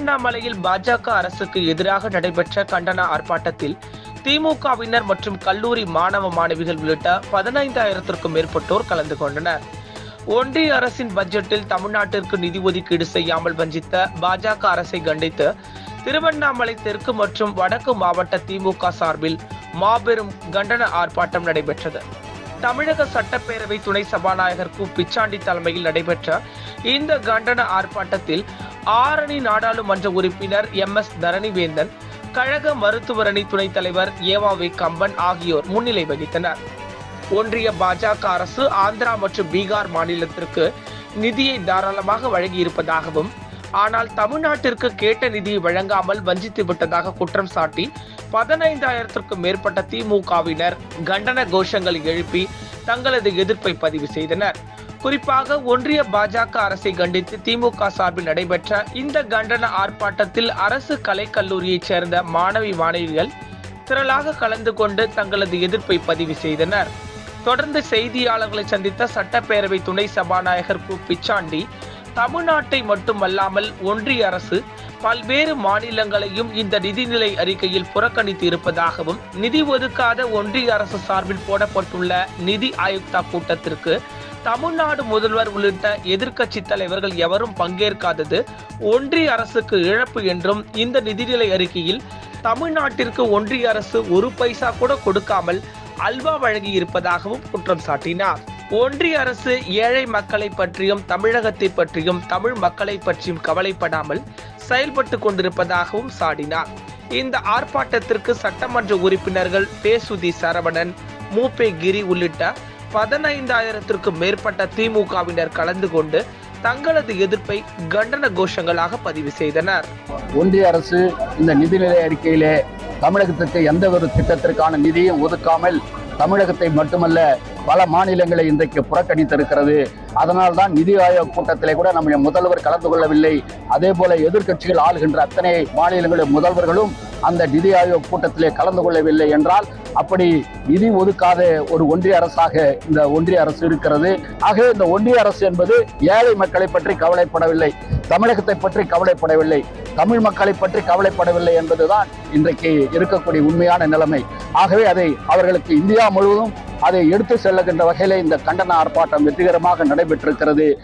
திருவண்ணாமலையில் பாஜக அரசுக்கு எதிராக நடைபெற்ற கண்டன ஆர்ப்பாட்டத்தில் திமுகவினர் மற்றும் கல்லூரி மாணவ மாணவிகள் உள்ளிட்ட 15,000க்கும் மேற்பட்டோர் கலந்து கொண்டனர். ஒன்றிய அரசின் பட்ஜெட்டில் தமிழ்நாட்டிற்கு நிதி ஒதுக்கீடு செய்யாமல் வஞ்சித்த பாஜக அரசை கண்டித்து திருவண்ணாமலை தெற்கு மற்றும் வடக்கு மாவட்ட திமுக சார்பில் மாபெரும் கண்டன ஆர்ப்பாட்டம் நடைபெற்றது. தமிழக சட்டப்பேரவை துணை சபாநாயகர் கு. பிச்சாண்டி தலைமையில் நடைபெற்ற இந்த கண்டன ஆர்ப்பாட்டத்தில் ஆரணி நாடாளுமன்ற உறுப்பினர் MS தரணிவேந்தன், கழக மருத்துவரணி துணைத் தலைவர் ஏவாவே கம்பன் ஆகியோர் முன்னிலை வகித்தனர். ஒன்றிய பாஜக அரசு ஆந்திரா மற்றும் பீகார் மாநிலத்திற்கு நிதியை தாராளமாக வழங்கியிருப்பதாகவும், ஆனால் தமிழ்நாட்டிற்கு கேட்ட நிதியை வழங்காமல் வஞ்சித்து விட்டதாக குற்றம் சாட்டி 15,000க்கும் மேற்பட்ட திமுகவினர் கண்டன கோஷங்களை எழுப்பி தங்களது எதிர்ப்பை பதிவு செய்தனர். குறிப்பாக ஒன்றிய பாஜக அரசை கண்டித்து திமுக சார்பில் நடைபெற்ற இந்த கண்டன ஆர்ப்பாட்டத்தில் அரசு கலைக்கல்லூரியைச் சேர்ந்த மாணவிகள் திரளாக கலந்து கொண்டு தங்களது எதிர்ப்பை பதிவு செய்தனர். தொடர்ந்து செய்தியாளர்களை சந்தித்த சட்டப்பேரவை துணை சபாநாயகர் கு. பிச்சாண்டி, தமிழ்நாட்டை மட்டுமல்லாமல் ஒன்றிய அரசு பல்வேறு மாநிலங்களையும் இந்த நிதிநிலை அறிக்கையில் புறக்கணித்து இருப்பதாகவும், நிதி ஒதுக்காத ஒன்றிய அரசு சார்பில் போடப்பட்டுள்ள நிதி ஆயுக்தா கூட்டத்திற்கு தமிழ்நாடு முதல்வர் உள்ளிட்ட எதிர்க்கட்சி தலைவர்கள் எவரும் பங்கேற்காதது ஒன்றிய அரசுக்கு இழப்பு என்றும், இந்த நிதிநிலை அறிக்கையில் தமிழ்நாட்டிற்கு ஒன்றிய அரசு ஒரு பைசா கூட கொடுக்காமல் அல்வா வழங்கி இருப்பதாகவும் குற்றம் சாட்டினார். ஒன்றிய அரசு ஏழை மக்களை பற்றியும் தமிழகத்தை பற்றியும் தமிழ் மக்களை பற்றியும் கவலைப்படாமல் செயல்பட்டு கொண்டிருப்பதாகவும் சாடினார். இந்த ஆர்ப்பாட்டத்திற்கு சட்டமன்ற உறுப்பினர்கள் தேசுதி சரவணன், மூப்பே கிரி உள்ளிட்ட 15,000க்கும் மேற்பட்ட திமுகவினர் கலந்து கொண்டு தங்களது எதிர்ப்பை கண்டன கோஷங்களாக பதிவு செய்தனர். ஒன்றிய அரசு இந்த நிதிநிலை அறிக்கையிலே தமிழகத்துக்கு எந்த ஒரு திட்டத்திற்கான நிதியும் ஒதுக்காமல் தமிழகத்தை மட்டுமல்ல பல மாநிலங்களை இன்றைக்கு புறக்கணித்திருக்கிறது. அதனால்தான் நிதி ஆயோக் கூட்டத்திலே கூட நம்முடைய முதல்வர் கலந்து கொள்ளவில்லை. அதே போல எதிர்க்கட்சிகள் ஆளுகின்ற அத்தனை மாநிலங்களின் முதல்வர்களும் அந்த நிதி ஆயோக் கூட்டத்திலே கலந்து கொள்ளவில்லை என்றால் அப்படி நிதி ஒதுக்காத ஒரு ஒன்றிய அரசாக இந்த ஒன்றிய அரசு இருக்கிறது. ஆகவே இந்த ஒன்றிய அரசு என்பது ஏழை மக்களை பற்றி கவலைப்படவில்லை, தமிழகத்தை பற்றி கவலைப்படவில்லை, தமிழ் மக்களை பற்றி கவலைப்படவில்லை என்பதுதான் இன்றைக்கு இருக்கக்கூடிய உண்மையான நிலைமை. ஆகவே அதை அவர்களுக்கு இந்தியா முழுவதும் அதை எடுத்து செல்லுகின்ற வகையிலே இந்த கண்டன ஆர்ப்பாட்டம் வெற்றிகரமாக நடைபெற்றிருக்கிறது.